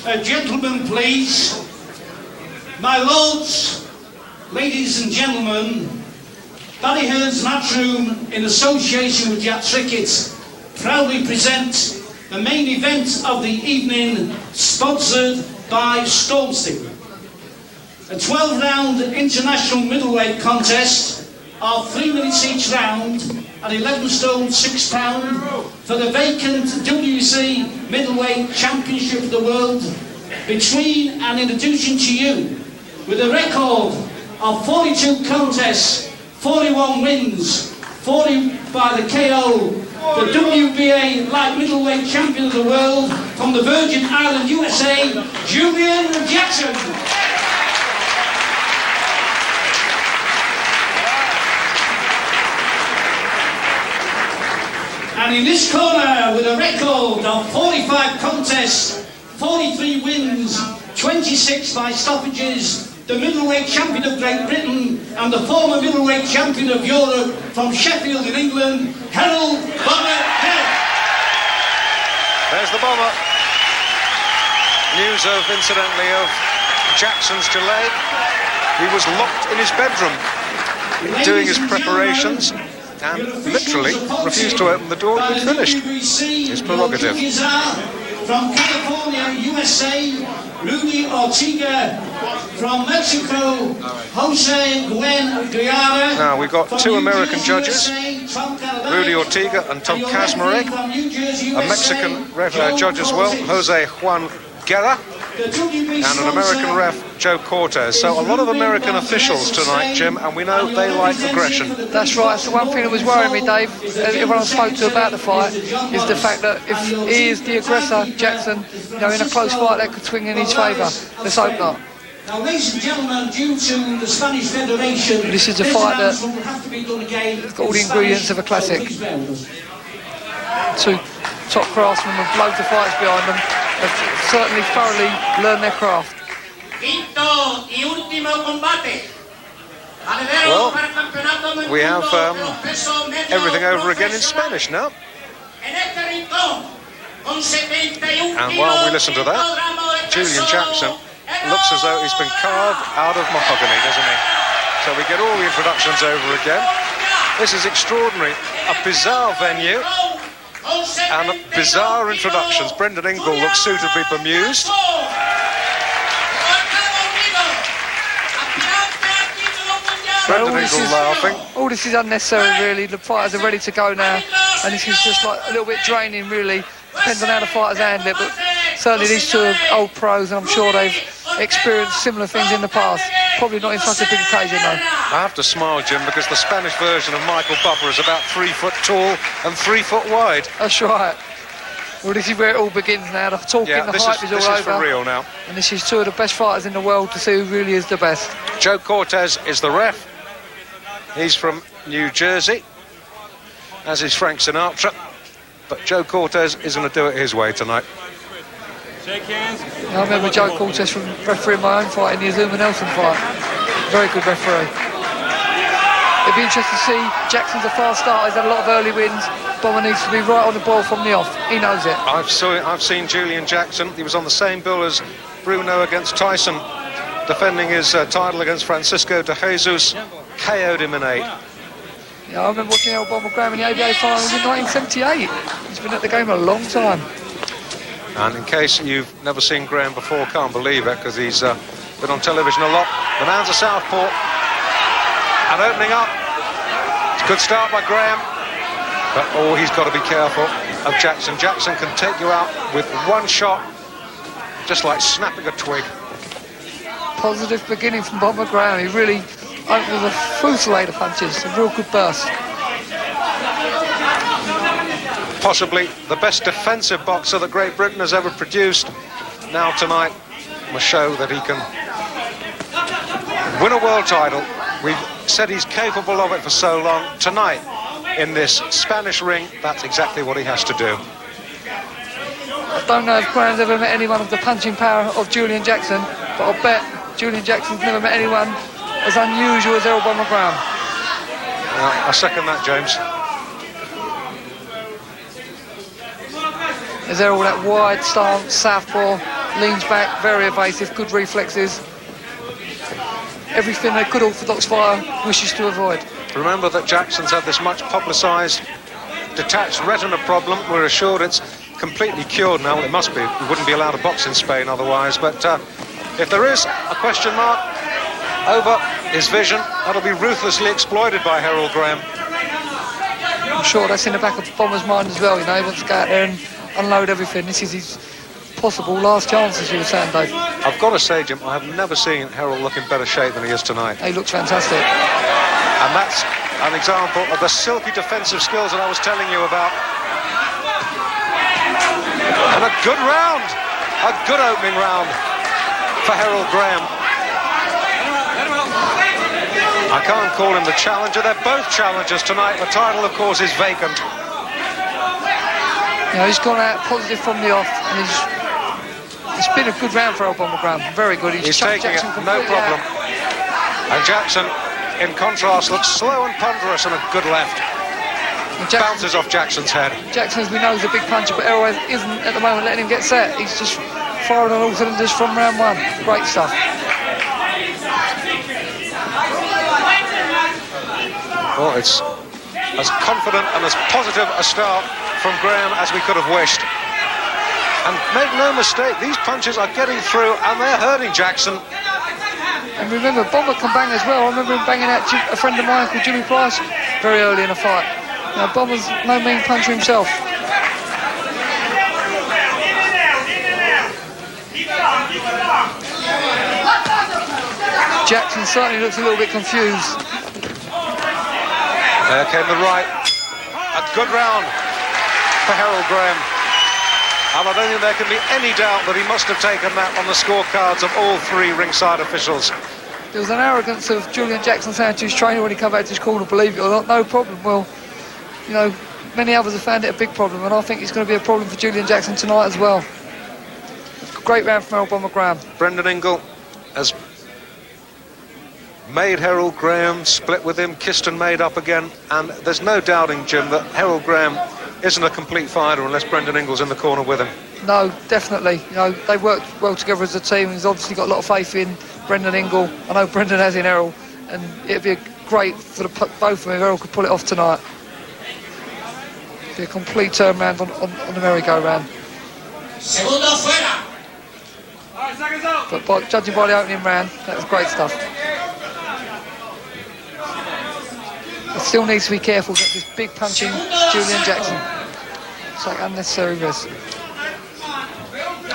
Gentlemen, please. My lords, ladies and gentlemen, Ballyhern's Matchroom, in association with Jack Trickett, proudly present the main event of the evening, sponsored by Stormstick. A 12-round international middleweight contest of 3 minutes each round at 11 stone 6 pound for the vacant WC middleweight championship of the world, between and in addition to you, with a record of 42 contests, 41 wins, 40 by the KO, the WBA light middleweight champion of the world from the Virgin Islands, USA, Julian Jackson. And in this corner, with a record of 45 contests, 43 wins, 26 by stoppages, the middleweight champion of Great Britain and the former middleweight champion of Europe from Sheffield in England, Harold Bomber Head. There's the Bomber. News of, incidentally, of Jackson's delay. He was locked in his bedroom doing his preparations and literally refused to open the door and he'd finished. His prerogative. From California, USA, Rudy Ortega. From Mexico, Jose Gwen Guiara. Now we've got 2 American judges, Rudy Ortega and Tom Kazmarek. A Mexican judge as well, Jose Juan Guerra. And an American ref, Joe Cortez. So a lot of American officials tonight, Jim, and we know they like aggression. That's right. So one thing that was worrying me, Dave, everyone I spoke to about the fight, is the fact that if he is the aggressor, Jackson, you know, in a close fight, that could swing in his favour. Let's hope not. Now, ladies and gentlemen, due to the Spanish Federation, this is a fight that's got all the ingredients of a classic. 2 top craftsmen with loads of fights behind them have certainly thoroughly learned their craft. Well, we have everything over again in Spanish now. And while we listen to that, Julian Jackson looks as though he's been carved out of mahogany, doesn't he? So we get all the introductions over again. This is extraordinary. A bizarre venue and bizarre introductions. Brendan Ingle looks suitably bemused. Brendan Ingle laughing. All this is unnecessary, really. The fighters are ready to go now, and this is just like a little bit draining, really. Depends on how the fighters handle it, but certainly these 2 are old pros, and I'm sure they've experienced similar things in the past. Probably not in such a big occasion, though. I have to smile, Jim, because the Spanish version of Michael Buffer is about 3 foot tall and 3 foot wide. That's right. Well, this is where it all begins now. The talking, the hype is all over. This is for real now. And this is 2 of the best fighters in the world to see who really is the best. Joe Cortez is the ref. He's from New Jersey, as is Frank Sinatra. But Joe Cortez is going to do it his way tonight. Shake hands. I remember Joe Cortez from refereeing my own fight in the Azuma Nelson fight. Very good referee. It'd be interesting to see. Jackson's a fast starter. He's had a lot of early wins. Bomber needs to be right on the ball from the off. He knows it. I've seen Julian Jackson. He was on the same bill as Bruno against Tyson, defending his title against Francisco de Jesus. KO'd him in 8. Yeah, I remember watching El Bomber Graham in the ABA finals in 1978. He's been at the game a long time. And in case you've never seen Graham before, can't believe it, because he's been on television a lot. The man's a southpaw. And opening up. It's a good start by Graham. But, he's got to be careful of Jackson. Jackson can take you out with 1 shot, just like snapping a twig. Positive beginning from Bomber Graham. He really opened with a fusillade of punches. A real good burst. Possibly the best defensive boxer that Great Britain has ever produced. Now tonight must show that he can win a world title. We've said he's capable of it for so long. Tonight, in this Spanish ring, that's exactly what he has to do. I don't know if Graham's ever met anyone of the punching power of Julian Jackson, but I'll bet Julian Jackson's never met anyone as unusual as Errol Bomber Graham. Yeah, I second that, James. Is there all that wide stance, southpaw, leans back, very evasive, good reflexes. Everything a good orthodox fighter wishes to avoid. Remember that Jackson's had this much publicised detached retina problem. We're assured it's completely cured now. Well, it must be. We wouldn't be allowed to box in Spain otherwise. But if there is a question mark over his vision, that'll be ruthlessly exploited by Harold Graham. I'm sure that's in the back of Bomber's mind as well. You know, he wants to go out there and unload everything. This is his possible last chance, as you were saying, Dave. I've got to say, Jim, I have never seen Harold look in better shape than he is tonight. He looks fantastic. And that's an example of the silky defensive skills that I was telling you about. And a good round, a good opening round for Harold Graham. I can't call him the challenger, they're both challengers tonight. The title, of course, is vacant. You know, he's gone out positive from the off, and it's been a good round for Bomber Graham. Very good. He's taking it, no problem. And Jackson, in contrast, looks slow and ponderous and a good left. Bounces off Jackson's head. Jackson, as we know, is a big puncher, but Errol isn't at the moment letting him get set. He's just firing on all cylinders from round one. Great stuff. Well, it's as confident and as positive a start from Graham as we could have wished. And make no mistake, these punches are getting through and they're hurting Jackson. And remember, Bomber can bang as well. I remember him banging out a friend of mine called Jimmy Price very early in a fight. Now, Bomber's no mean puncher himself. Jackson certainly looks a little bit confused. There came the right. A good round for Harold Graham. And I don't think there can be any doubt that he must have taken that on the scorecards of all three ringside officials. There was an arrogance of Julian Jackson saying to his trainer when he came back to his corner, believe it or not, no problem. Well, you know, many others have found it a big problem, and I think it's going to be a problem for Julian Jackson tonight as well. Great round from Harold Bomber Graham. Brendan Ingle has made Harold Graham, split with him, kissed and made up again, and there's no doubting, Jim, that Harold Graham isn't a complete fighter unless Brendan Ingle's in the corner with him. No, definitely. You know, they worked well together as a team. He's obviously got a lot of faith in Brendan Ingle. I know Brendan has in Errol, and it'd be great for both of them if Errol could pull it off tonight. It'd be a complete turnaround on the merry-go-round. But judging by the opening round, that was great stuff. But still needs to be careful against this big punching Julian Jackson. It's like unnecessary risk.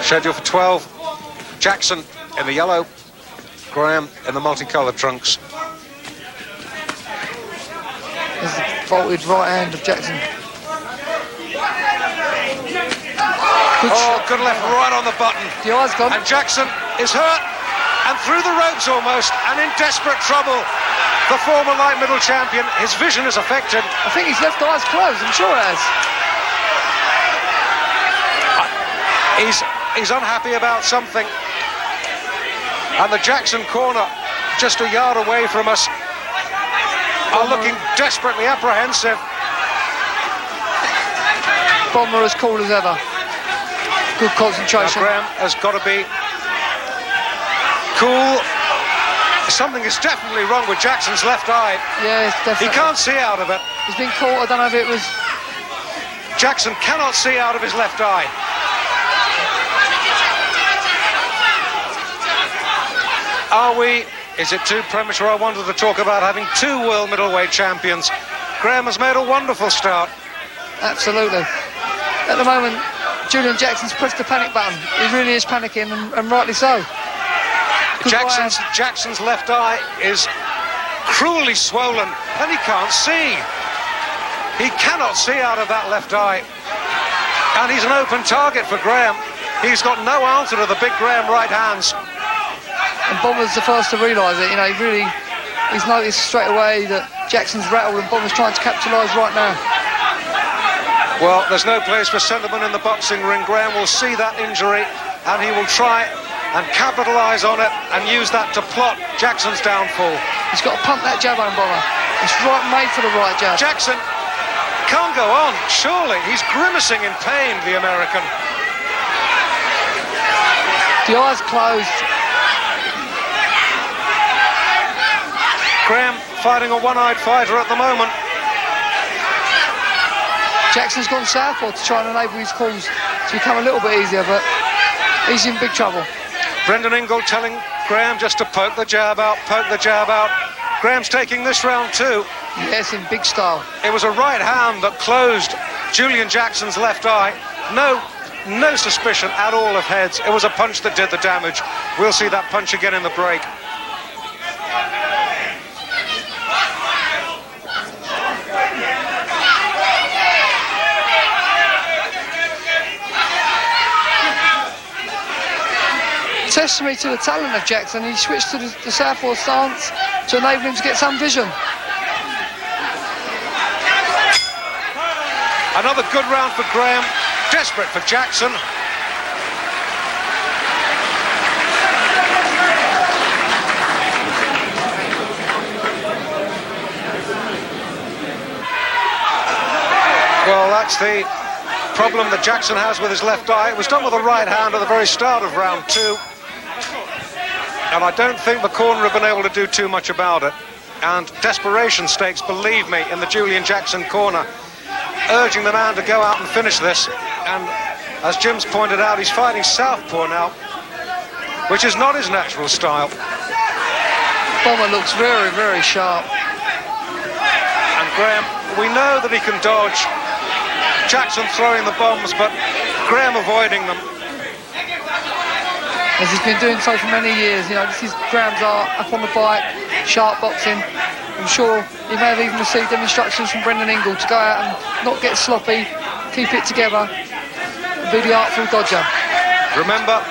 Scheduled for 12. Jackson in the yellow, Graham in the multicoloured trunks. There's the vaulted right hand of Jackson. Good left right on the button. The eye's gone. And Jackson is hurt and through the ropes almost and in desperate trouble. The former light middle champion, his vision is affected. I think his left eye's closed, I'm sure it has. He's unhappy about something. And the Jackson corner, just a yard away from us, are looking desperately apprehensive. Bomber as cool as ever. Good concentration. Now, Graham has got to be cool. Something is definitely wrong with Jackson's left eye. Yeah, it's definitely. He can't see out of it. He's been caught, I don't know if it was... Jackson cannot see out of his left eye. Is it too premature? I wanted to talk about having two world middleweight champions. Graham has made a wonderful start. Absolutely. At the moment, Julian Jackson's pressed the panic button. He really is panicking, and rightly so. Jackson's left eye is cruelly swollen and he can't see. He cannot see out of that left eye. And he's an open target for Graham. He's got no answer to the big Graham right hands. And Bomber's the first to realise it. You know, he's noticed straight away that Jackson's rattled and Bomber's trying to capitalise right now. Well, there's no place for sentiment in the boxing ring. Graham will see that injury and he will try and capitalise on it and use that to plot Jackson's downfall. He's got to pump that jab on Bomber. It's right made for the right jab. Jackson can't go on, surely. He's grimacing in pain, the American. The eyes closed. Graham fighting a one-eyed fighter at the moment. Jackson's gone southpaw to try and enable his calls to become a little bit easier, but he's in big trouble. Brendan Ingle telling Graham just to poke the jab out, poke the jab out. Graham's taking this round too. Yes, in big style. It was a right hand that closed Julian Jackson's left eye. No suspicion at all of heads. It was a punch that did the damage. We'll see that punch again in the break. Testimony to the talent of Jackson. He switched to the southpaw stance to enable him to get some vision. Another good round for Graham. Desperate for Jackson. Well, that's the problem that Jackson has with his left eye. It was done with a right hand at the very start of round 2. And I don't think the corner have been able to do too much about it. And desperation stakes, believe me, in the Julian Jackson corner, urging the man to go out and finish this. And as Jim's pointed out, he's fighting southpaw now, which is not his natural style. Bomber looks very, very sharp. And Graham, we know that he can dodge. Jackson throwing the bombs, but Graham avoiding them. As he's been doing so for many years, you know, this is Graham's art, up on the bike, sharp boxing. I'm sure he may have even received them instructions from Brendan Ingle to go out and not get sloppy, keep it together, and be the artful dodger. Remember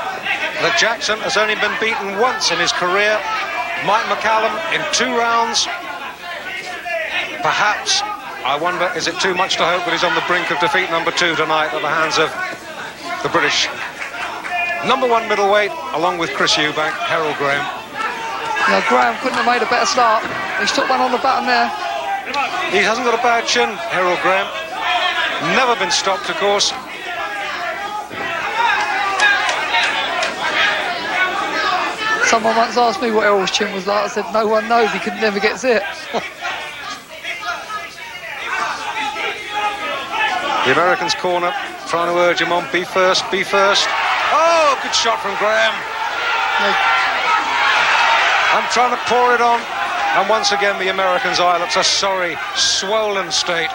that Jackson has only been beaten once in his career. Mike McCallum in 2 rounds. Perhaps, I wonder, is it too much to hope that he's on the brink of defeat number 2 tonight at the hands of the British number 1 middleweight, along with Chris Eubank, Harold Graham. Now, Graham couldn't have made a better start. He's took one on the button there. He hasn't got a bad chin, Harold Graham. Never been stopped, of course. Someone once asked me what Errol's chin was like. I said, no one knows, he could never get it. The Americans' corner trying to urge him on, be first, be first. Oh, good shot from Graham. I'm trying to pour it on. And once again, the Americans' eye looks a sorry, swollen state.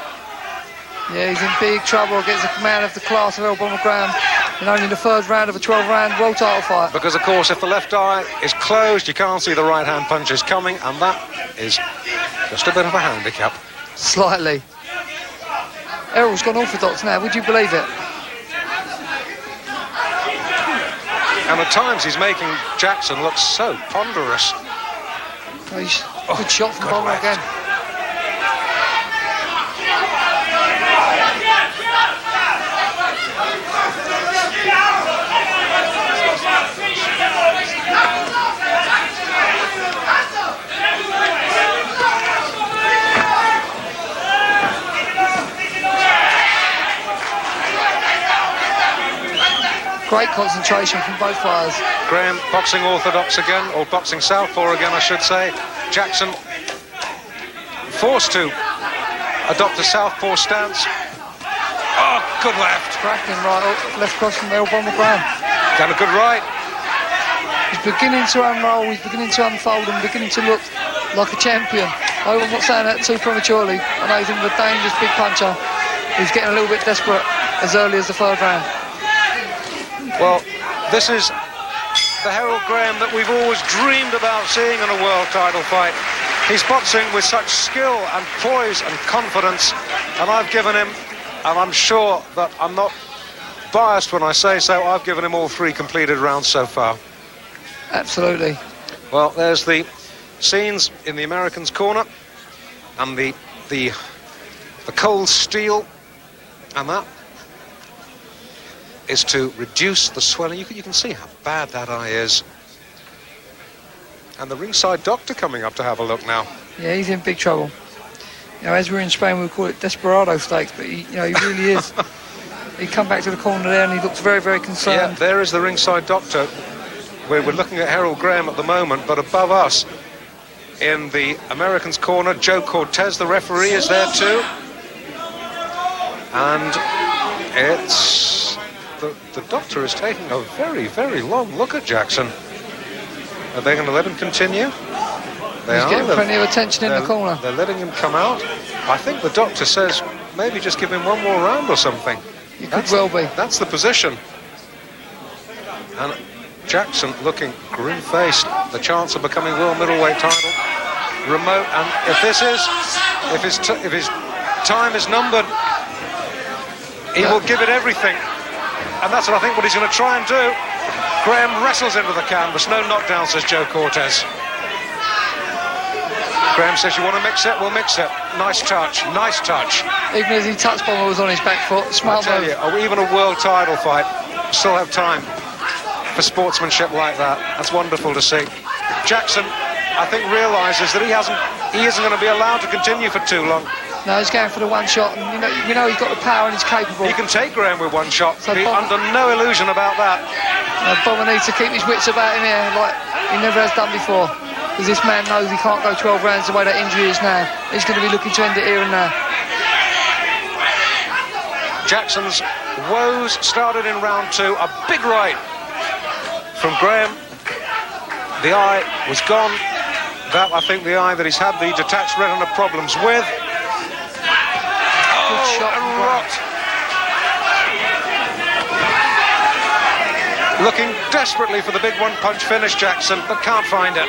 Yeah, he's in big trouble against a man of the class of Errol Bomber Graham in only the 3rd round of a 12-round world title fight. Because, of course, if the left eye is closed, you can't see the right-hand punches coming, and that is just a bit of a handicap. Slightly. Errol's gone orthodox now, would you believe it? And at times he's making Jackson look so ponderous. Good shot from Bomber again. Great concentration from both fighters. Graham boxing orthodox again, or boxing southpaw again, I should say. Jackson forced to adopt a southpaw stance. Oh, good left. Cracking right, left cross from Errol Bomber Graham. Done a good right. He's beginning to unroll, he's beginning to unfold and beginning to look like a champion. I'm not saying that too prematurely. I know he's a dangerous big puncher. He's getting a little bit desperate as early as the 3rd round. Well, this is the Harold Graham that we've always dreamed about seeing in a world title fight. He's boxing with such skill and poise and confidence, and I've given him, and I'm sure that I'm not biased when I say so, I've given him all 3 completed rounds so far. Absolutely. Well, there's the scenes in the Americans' corner, and the cold steel, and that is to reduce the swelling. You can see how bad that eye is. And the ringside doctor coming up to have a look now. Yeah, he's in big trouble. You know, as we're in Spain, we call it desperado stakes, but he really is. He come back to the corner there and he looks very, very concerned. Yeah, there is the ringside doctor we're looking at Harold Graham at the moment, but above us, in the Americans' corner, Joe Cortez, the referee, is there too. And it's... The doctor is taking a very, very long look at Jackson. Are they going to let him continue? He's getting plenty of attention in the corner. They're letting him come out. I think the doctor says maybe just give him one more round or something. It could well be. That's the position. And Jackson looking grim-faced. The chance of becoming world middleweight title remote. And if his time is numbered, he will give it everything. And that's what he's going to try and do. Graham wrestles into the canvas. No knockdown, says Joe Cortez. Graham says, you want to mix it? We'll mix it. Nice touch, nice touch. Even as he touched bomber was on his back foot. Smart move. I tell you, even a world title fight, still have time for sportsmanship like that. That's wonderful to see. Jackson, I think, realises that he isn't going to be allowed to continue for too long. No, he's going for the one shot, and you know he's got the power and he's capable. He can take Graham with one shot. So be under no illusion about that. Bomber needs to keep his wits about him here, like he never has done before. Because this man knows he can't go 12 rounds the way that injury is now. He's going to be looking to end it here and now. Jackson's woes started in round 2. A big right from Graham. The eye was gone. That, I think, the eye that he's had the detached retina problems with. Shot and rocked. Looking desperately for the big one-punch finish, Jackson, but can't find it.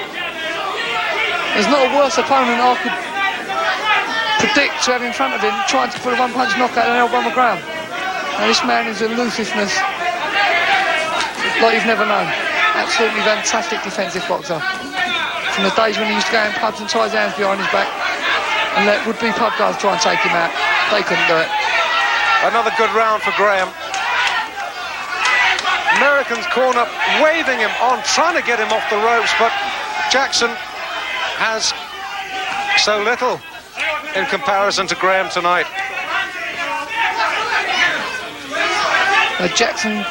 There's not a worse opponent I could predict to have in front of him trying to put a one-punch knockout than Bomber Graham. Now this man is elusiveness like you've never known. Absolutely fantastic defensive boxer. From the days when he used to go in pubs and tie his hands behind his back and let would-be pub guys try and take him out. They couldn't do it. Another good round for Graham. Americans corner waving him on, trying to get him off the ropes, but Jackson has so little in comparison to Graham tonight. Jackson,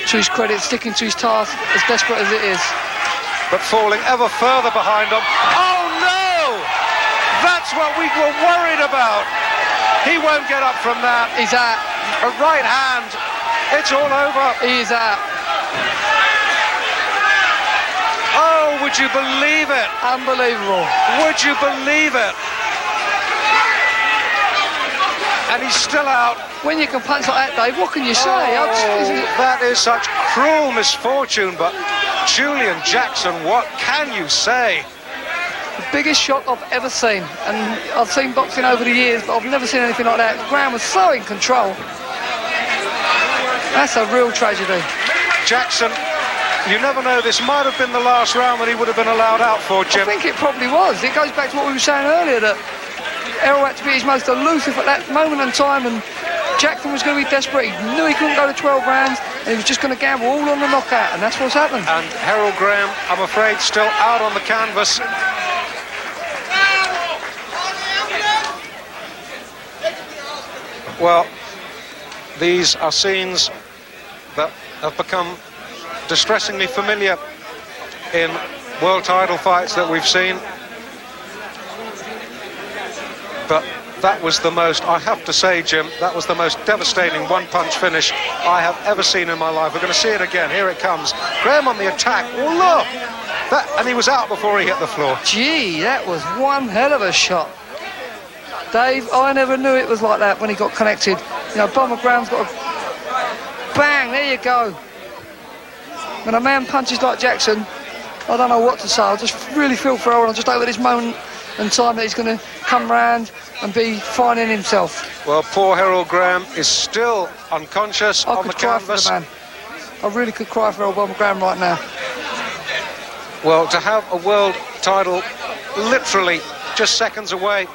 to his credit, sticking to his task as desperate as it is. But falling ever further behind him. Oh no! That's what we were worried about. He won't get up from that. He's out. A right hand. It's all over. He is out. Oh, would you believe it? Unbelievable. Would you believe it? And he's still out. When you can punch like that, Dave, what can you say? That is such cruel misfortune, but Julian Jackson, what can you say? The biggest shock I've ever seen, and I've seen boxing over the years, but I've never seen anything like that. Graham was so in control. That's a real tragedy. Jackson, you never know, this might have been the last round that he would have been allowed out for, Jim. I think it probably was. It goes back to what we were saying earlier, that Errol had to be his most elusive at that moment in time, and Jackson was going to be desperate. He knew he couldn't go to 12 rounds, and he was just going to gamble all on the knockout, and that's what's happened. And Harold Graham, I'm afraid, still out on the canvas. Well, these are scenes that have become distressingly familiar in world title fights that we've seen. But that was the most, I have to say, Jim, that was the most devastating one-punch finish I have ever seen in my life. We're going to see it again. Here it comes. Graham on the attack. Oh, look! And he was out before he hit the floor. Gee, that was one hell of a shot. Dave, I never knew it was like that when he got connected. You know, Bomber Graham's got a... Bang, there you go. When a man punches like Jackson, I don't know what to say. I just really feel for Errol. I just hope at this moment in time that he's going to come round and be finding himself. Well, poor Harold Graham is still unconscious on the canvas. I really could cry for Errol Bomber Graham right now. Well, to have a world title literally just seconds away,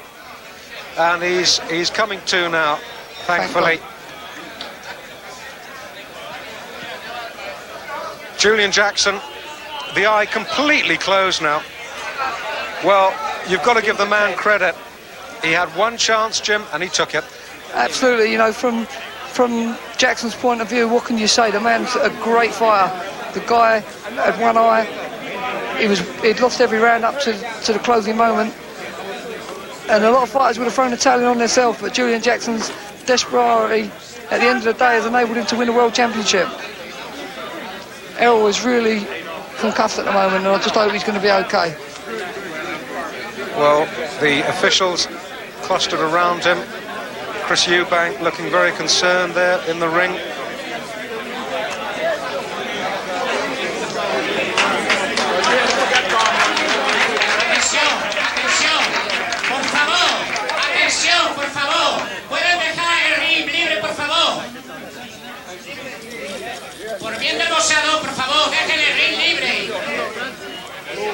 and he's coming to now, thankfully. Julian Jackson, the eye completely closed now. Well, you've got to give the man credit. He had one chance, Jim, and he took it. Absolutely. You know, from Jackson's point of view, what can you say? The man's a great fighter. The guy had one eye. He'd lost every round up to the closing moment. And a lot of fighters would have thrown the towel on themselves, but Julian Jackson's desperation at the end of the day has enabled him to win the World Championship. Errol is really concussed at the moment, and I just hope he's going to be okay. Well, the officials clustered around him. Chris Eubank looking very concerned there in the ring.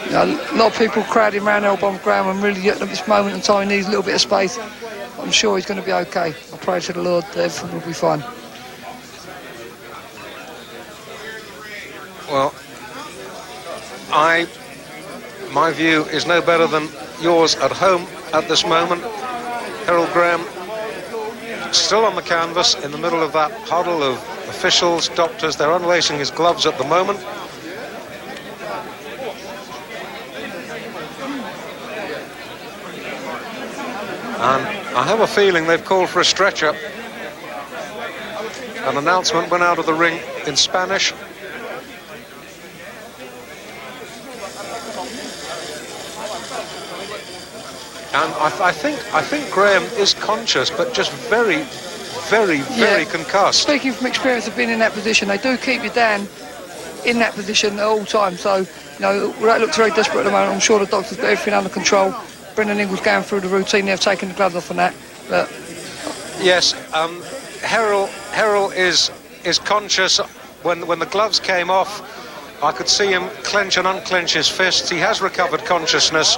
A lot of people crowding around Elbom Graham, and really at this moment in time he needs a little bit of space. I'm sure he's going to be okay. I pray to the Lord that everything will be fine. Well, my view is no better than yours at home at this moment. Harold Graham still on the canvas in the middle of that huddle of officials, doctors. They're unlacing his gloves at the moment. And I have a feeling they've called for a stretcher. An announcement went out of the ring in Spanish. And I think Graham is conscious, but just very concussed. Speaking from experience of being in that position, they do keep you down in that position at all times. So, you know, that looks very desperate at the moment. I'm sure the doctor's got everything under control. Brendan Ingle's going through the routine. They've taken the gloves off on that. But yes, Herrell is conscious. When the gloves came off, I could see him clench and unclench his fists. He has recovered consciousness.